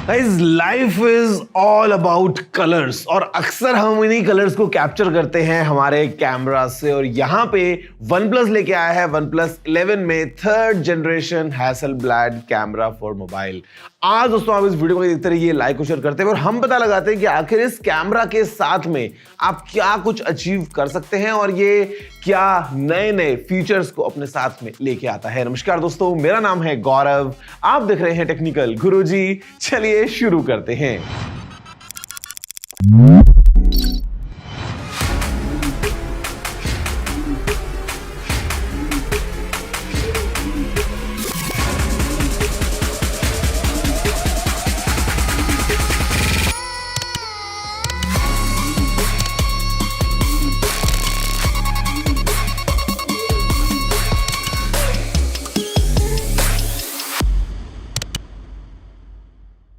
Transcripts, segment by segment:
Guys life is all about colours और अक्सर हम इन्हीं कलर्स को कैप्चर करते हैं हमारे कैमरा से। और यहाँ पे OnePlus लेके आया है OnePlus 11 में third generation Hasselblad camera for mobile. आज दोस्तों आप इस वीडियो को देखते रहिए, लाइक और शेयर करते हैं और हम पता लगाते हैं कि आखिर इस कैमरा के साथ में आप क्या कुछ अचीव कर सकते हैं और ये क्या नए नए फीचर्स को अपने साथ में लेके आता है। नमस्कार दोस्तों, मेरा नाम है गौरव, आप देख रहे हैं टेक्निकल गुरुजी। चलिए शुरू करते हैं।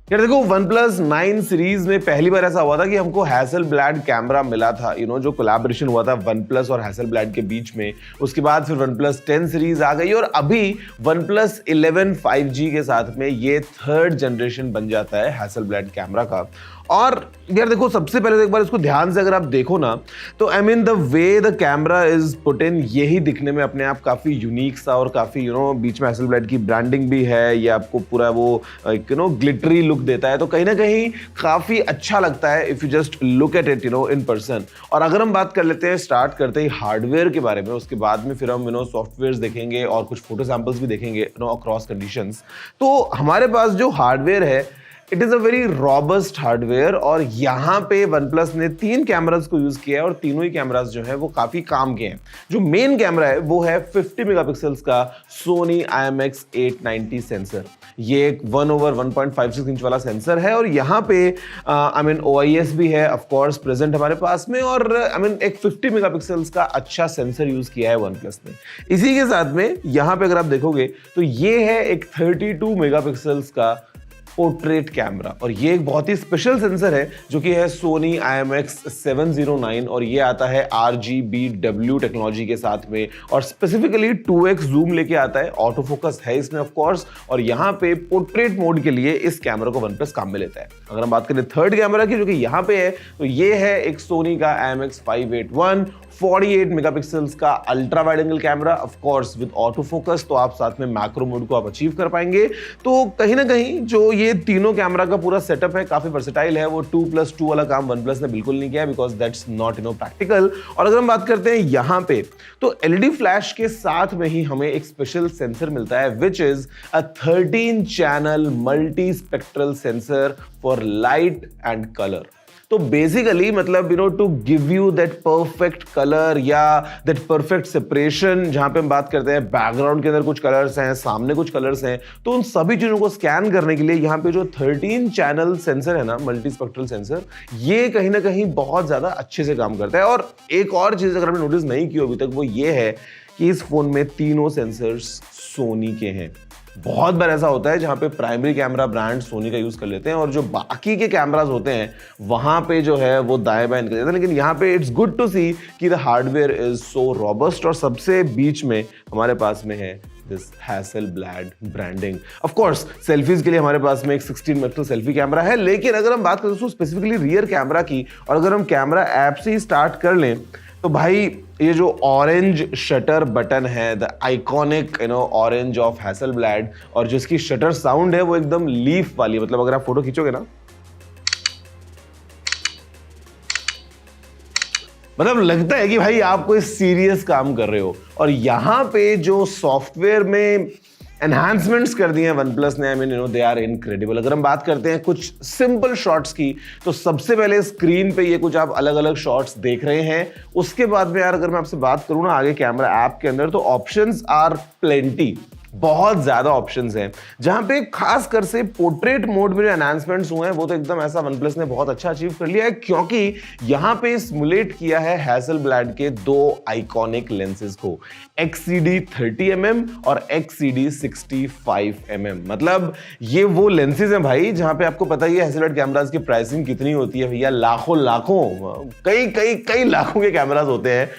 यार देखो, OnePlus 9 सीरीज में पहली बार ऐसा हुआ था कि हमको हैसलब्लैड कैमरा मिला था, जो कोलैबोरेशन हुआ था OnePlus और हैसलब्लैड के बीच में। उसके बाद फिर OnePlus 10 सीरीज आ गई और अभी OnePlus 11 5G के साथ में ये थर्ड जनरेशन बन जाता है हैसलब्लैड कैमरा का। और यार देखो, सबसे पहले तो एक बार इसको ध्यान से अगर आप देखो ना, तो I mean the way the camera is put in, यही दिखने में अपने आप काफी यूनिक सा और काफी बीच में हैसलब्लैड की ब्रांडिंग भी है। ये आपको पूरा वो ग्लिटरी लुक देता है, तो कहीं ना कहीं काफी अच्छा लगता है if you just look at it in person. और अगर हम बात कर लेते हैं, स्टार्ट करते ही हार्डवेयर के बारे में, उसके बाद में फिर हम सॉफ्टवेयर देखेंगे और कुछ फोटो सैंपल्स भी देखेंगे अक्रॉस कंडीशंस। तो हमारे पास जो हार्डवेयर है, it is a very robust hardware और यहाँ पे OnePlus ने 3 कैमरास को यूज किया है और तीनों ही कैमरास जो है वो काफी काम के हैं। जो मेन कैमरा है वो है 50 मेगापिक्सल्स का Sony IMX890 सेंसर। ये एक 1/1.56 इंच वाला सेंसर है और यहाँ पे OIS भी है ऑफ कोर्स प्रेजेंट हमारे पास में, और एक 50 मेगापिक्सल्स का अच्छा सेंसर यूज किया है OnePlus ने। इसी के साथ में यहाँ पे अगर आप देखोगे तो ये है एक 32 मेगापिक्सल्स का पोर्ट्रेट कैमरा और ये एक बहुत ही स्पेशल सेंसर है जो कि है Sony IMX709 और ये आता है RGBW टेक्नोलॉजी के साथ में और स्पेसिफिकली 2x जूम लेके आता है। ऑटो फोकस है इसमें ऑफ कोर्स, और यहाँ पे पोर्ट्रेट मोड के लिए इस कैमरा को OnePlus काम में लेता है। अगर हम बात करें थर्ड कैमरा की जो कि यहाँ पे है, तो ये है एक Sony का IMX581 48 मेगापिक्सल्स का ultra wide angle camera, of course with auto focus, तो आप साथ में मैक्रो मोड को आप अचीव कर पाएंगे। तो कहीं ना कहीं जो ये तीनों कैमरा का पूरा सेटअप है काफी वर्सेटाइल है। वो 2+2 वाला काम OnePlus ने बिल्कुल नहीं किया बिकॉज दैट्स नॉट प्रैक्टिकल। और अगर हम बात करते हैं यहाँ पे, तो LED फ्लैश के साथ में ही हमें एक स्पेशल सेंसर मिलता है which is a 13 channel multi spectral sensor for light and colour. तो बेसिकली मतलब to give you that perfect colour या दैट परफेक्ट सेपरेशन, जहां पे हम बात करते हैं बैकग्राउंड के अंदर कुछ कलर्स हैं, सामने कुछ कलर्स हैं, तो उन सभी चीजों को स्कैन करने के लिए यहाँ पे जो 13 चैनल सेंसर है ना, मल्टी स्पेक्ट्रल सेंसर, ये कहीं ना कहीं बहुत ज्यादा अच्छे से काम करता है। और एक और चीज अगर आपने नोटिस नहीं की अभी तक, वो ये है कि इस फोन में तीनों सेंसर्स सोनी के हैं। बहुत बार ऐसा होता है जहां पे प्राइमरी कैमरा ब्रांड सोनी का यूज कर लेते हैं और जो बाकी के कैमरास होते हैं वहां पे जो है वो दाएं बाएं निकल जाते हैं। लेकिन यहाँ पे इट्स गुड टू सी कि the hardware is so robust और सबसे बीच में हमारे पास में है this Hasselblad branding. Of course selfies के लिए हमारे पास में एक 16 मेगापिक्सल सेल्फी कैमरा है, लेकिन अगर हम बात करें स्पेसिफिकली रियर कैमरा की और अगर हम कैमरा ऐप से ही स्टार्ट कर लें, तो भाई ये जो ऑरेंज शटर बटन है, the iconic orange of Hasselblad, और जो इसकी शटर साउंड है वो एकदम लीफ वाली, मतलब अगर आप फोटो खींचोगे ना, मतलब लगता है कि भाई आप कोई सीरियस काम कर रहे हो। और यहाँ पे जो सॉफ्टवेयर में एनहांसमेंट्स कर दिए हैं OnePlus ने, दे आर इनक्रेडिबल। अगर हम बात करते हैं कुछ सिंपल शॉट्स की, तो सबसे पहले स्क्रीन पे ये कुछ आप अलग अलग शॉट्स देख रहे हैं। उसके बाद में यार अगर मैं आपसे बात करूं ना आगे कैमरा ऐप के अंदर, तो ऑप्शंस आर प्लेंटी, बहुत ज्यादा ऑप्शंस हैं, जहां पे खास कर से पोर्ट्रेट मोड में जो एनहांसमेंट्स हुए हैं वो तो एकदम ऐसा OnePlus ने बहुत अच्छा अचीव कर लिया है, क्योंकि यहां पे सिमुलेट किया है हैसलब्लैड के 2 आइकॉनिक लेंसेज को, XCD 30mm और XCD 65mm। मतलब ये वो लेंसेज हैं भाई जहां पे आपको पता ही है हैसलब्लैड कैमरास की प्राइसिंग कितनी होती है भैया, लाखों कई लाखों के कैमरास होते हैं,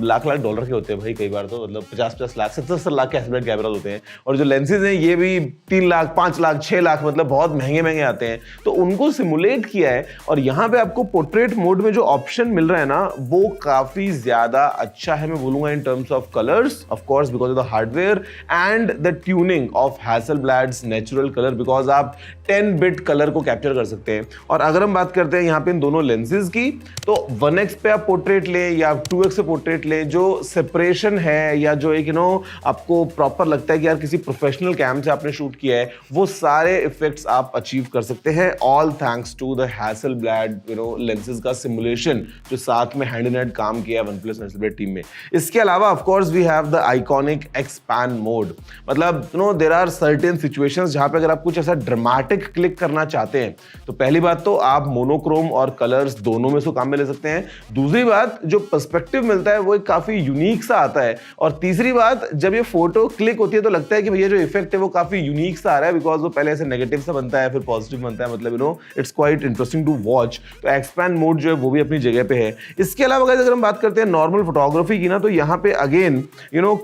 लाख $डॉलर के होते हैं भाई, कई बार तो मतलब 50 लाख 70 लाख के हैसलब्लैड कैमरास होते हैं। आते हैं, और जो लेंसेज हैं ये भी 3 लाख 5 लाख 6 लाख मतलब बहुत महंगे महंगे आते हैं, तो उनको सिमुलेट किया है। और यहाँ पे आपको पोर्ट्रेट मोड में जो ऑप्शन मिल रहा है ना वो काफी ज्यादा अच्छा है, मैं बोलूंगा, in terms of colours, of course because of the hardware and the tuning of Hasselblad's natural colour, because आप 10 बिट कलर को कैप्चर कर सकते हैं। और अगर हम बात करते हैं यहाँ पे इन दोनों लेंसेज की, तो 1x पे आप पोर्ट्रेट लें या 2x पे पोर्ट्रेट लें, जो सेपरेशन है या जो एक आपको प्रॉपर लगता है कि यार किसी प्रोफेशनल कैम से आपने शूट किया है, वो सारे इफेक्ट्स आप अचीव कर सकते हैं, all thanks to the Hasselblad lenses का सिमुलेशन जो साथ में हैंड इन हैंड काम किया OnePlus हैसेलब्लैड टीम में। इसके अलावा of course we have the iconic expand mode, मतलब देयर आर सर्टेन सिचुएशंस जहां पे अगर आप कुछ ऐसा ड्रामेटिक क्लिक करना चाहते हैं तो पहली बात तो आप मोनोक्रोम और कलर्स दोनों में से काम में ले सकते हैं, दूसरी बात जो पर्सपेक्टिव मिलता है वो एक काफी यूनिक सा आता है, और तीसरी बात जब ये फोटो क्लिक होती है तो लगता है कि भैया जो इफेक्ट है वो काफी यूनिक सा आ रहा है, बिकॉज वो पहले ऐसे नेगेटिव सा बनता है फिर पॉजिटिव बनता है, मतलब it's quite interesting to watch. तो एक्सपैंड मोड जो है वो भी अपनी जगह पे है। इसके अलावा अगर हम बात करते हैं नॉर्मल फोटोग्राफी की ना, तो यहाँ पे अगेन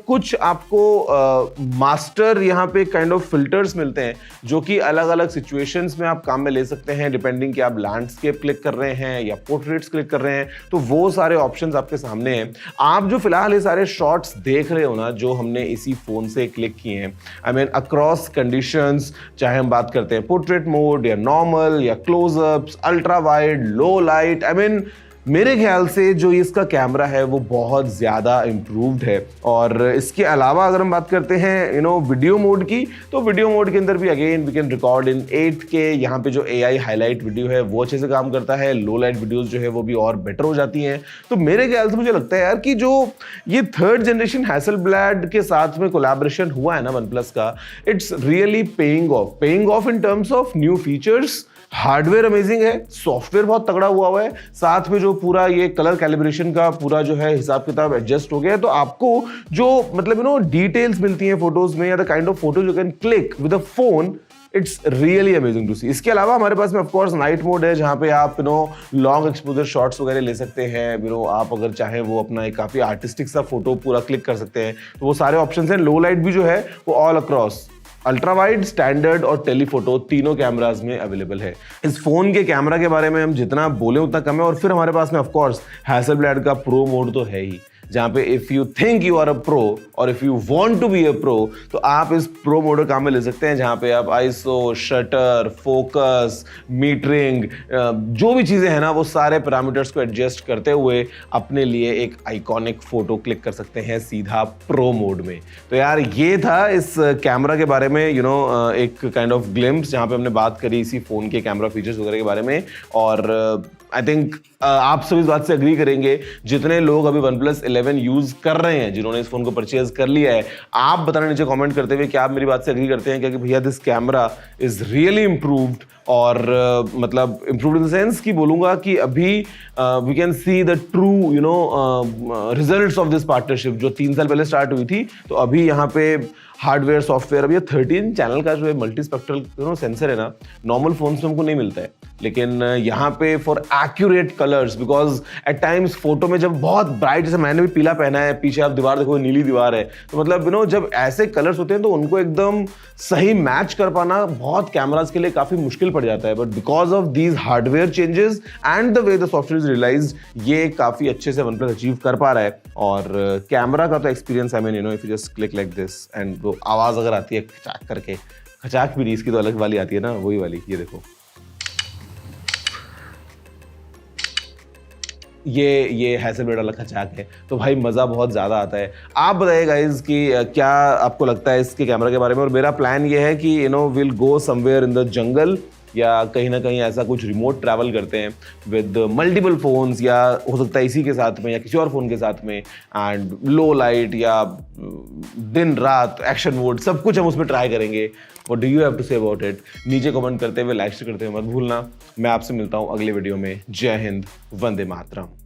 कुछ आपको मास्टर यहाँ पे काइंड ऑफ फिल्टर्स मिलते हैं जो कि अलग अलग सिचुएशंस में आप काम में ले सकते हैं, डिपेंडिंग कि आप लैंडस्केप क्लिक कर रहे हैं या पोर्ट्रेट्स क्लिक कर रहे हैं, तो वो सारे ऑप्शंस आपके सामने हैं। आप जो फिलहाल ये सारे शॉट्स देख रहे हो ना जो हमने इसी फोन से क्लिक किए हैं, आई मीन अक्रॉस कंडीशंस, चाहे हम बात करते हैं पोर्ट्रेट मोड या नॉर्मल या close-ups, ultra wide, low light, I mean मेरे ख्याल से जो इसका कैमरा है वो बहुत ज़्यादा इम्प्रूव्ड है। और इसके अलावा अगर हम बात करते हैं वीडियो मोड की, तो वीडियो मोड के अंदर भी again we can record in 8K। यहाँ पे जो AI हाईलाइट वीडियो है वो अच्छे से काम करता है, लो लाइट वीडियोस जो है वो भी और बेटर हो जाती हैं। तो मेरे ख्याल से मुझे लगता है यार कि जो ये 3rd जनरेशन हैसेलब्लैड के साथ में कोलैबोरेशन हुआ है ना OnePlus का, it's really paying off in terms of new features. Hardware amazing है, सॉफ्टवेयर बहुत तगड़ा हुआ है, साथ में जो पूरा ये कलर कैलिब्रेशन का पूरा जो है हिसाब किताब एडजस्ट हो गया है, तो आपको जो मतलब डिटेल्स मिलती हैं फोटोज में या the kind of photos you can click with a phone, it's really amazing to see. इसके अलावा हमारे पास में ऑफ कोर्स नाइट मोड है जहां पे आप लॉन्ग एक्सपोजर शॉट्स वगैरह ले सकते हैं। आप अगर चाहें वो अपना एक काफी आर्टिस्टिक सा फोटो पूरा क्लिक कर सकते हैं, तो वो सारे ऑप्शंस हैं। लो लाइट भी जो है वो all across ultra wide, standard और टेलीफोटो तीनों कैमराज में अवेलेबल है। इस फोन के कैमरा के बारे में हम जितना बोले उतना कम है। और फिर हमारे पास में ऑफ कोर्स हैसेलब्लैड का प्रो मोड तो है ही, जहां पे if you think you are a pro और if you want to be a pro, तो आप इस प्रो मोड काम में ले सकते हैं, जहां पे आप आईएसओ, शटर, फोकस, मीटरिंग, जो भी चीजें हैं ना वो सारे पैरामीटर्स को एडजस्ट करते हुए अपने लिए एक आइकॉनिक फोटो क्लिक कर सकते हैं सीधा प्रो मोड में। तो यार ये था इस कैमरा के बारे में एक काइंड ऑफ ग्लिम्स, जहां पे हमने बात करी इसी फोन के कैमरा फीचर्स वगैरह के बारे में। और आई थिंक आप सभी इस बात से एग्री करेंगे, जितने लोग अभी OnePlus 11 यूज कर रहे हैं, जिन्होंने इस फोन को परचेज कर लिया है, आप बताना नीचे कमेंट करते हुए कि आप मेरी बात से एग्री करते हैं क्या कि भैया this camera is really improved. और मतलब इम्प्रूव्ड इन द सेंस कि बोलूंगा कि अभी we can see the true results of this partnership जो 3 साल पहले स्टार्ट हुई थी। तो अभी यहाँ पे हार्डवेयर, सॉफ्टवेयर, अब ये 13 चैनल का जो है मल्टी स्पेक्ट्रल सेंसर है ना, नॉर्मल फोन्स में हमको नहीं मिलता है, लेकिन यहाँ पे for accurate colours, because at times photo में जब बहुत ब्राइट, जैसे मैंने भी पीला पहना है, पीछे आप दीवार देखो नीली दीवार है, तो मतलब जब ऐसे कलर्स होते हैं तो उनको एकदम सही मैच कर पाना बहुत कैमराज के लिए काफी मुश्किल पड़ जाता है। But because of these hardware changes and the way the software is realised, ये काफी अच्छे से OnePlus अचीव कर पा रहा है। और कैमरा का तो experience, I mean if you just click like this and वो आवाज अगर आती है खचाक करके, खचाक भी नहीं, इसकी तो अलग वाली आती है ना, वही वाली, ये देखो, ये हैसेलब्लैड वाला खचाक है, तो भाई मज़ा बहुत ज़्यादा आता है। आप बताइए गाइज कि क्या आपको लगता है इसके कैमरा के बारे में। और मेरा प्लान ये है कि will go somewhere in the jungle, या कहीं ना कहीं ऐसा कुछ रिमोट ट्रैवल करते हैं विद मल्टीपल फोन्स, या हो सकता है इसी के साथ में या किसी और फोन के साथ में, एंड लो लाइट या दिन रात एक्शन मोड सब कुछ हम उसमें ट्राई करेंगे। What do you have to say about it? नीचे कमेंट करते हुए, लाइक करते हुए मत भूलना। मैं आपसे मिलता हूँ अगले वीडियो में। जय हिंद, वंदे मातरम।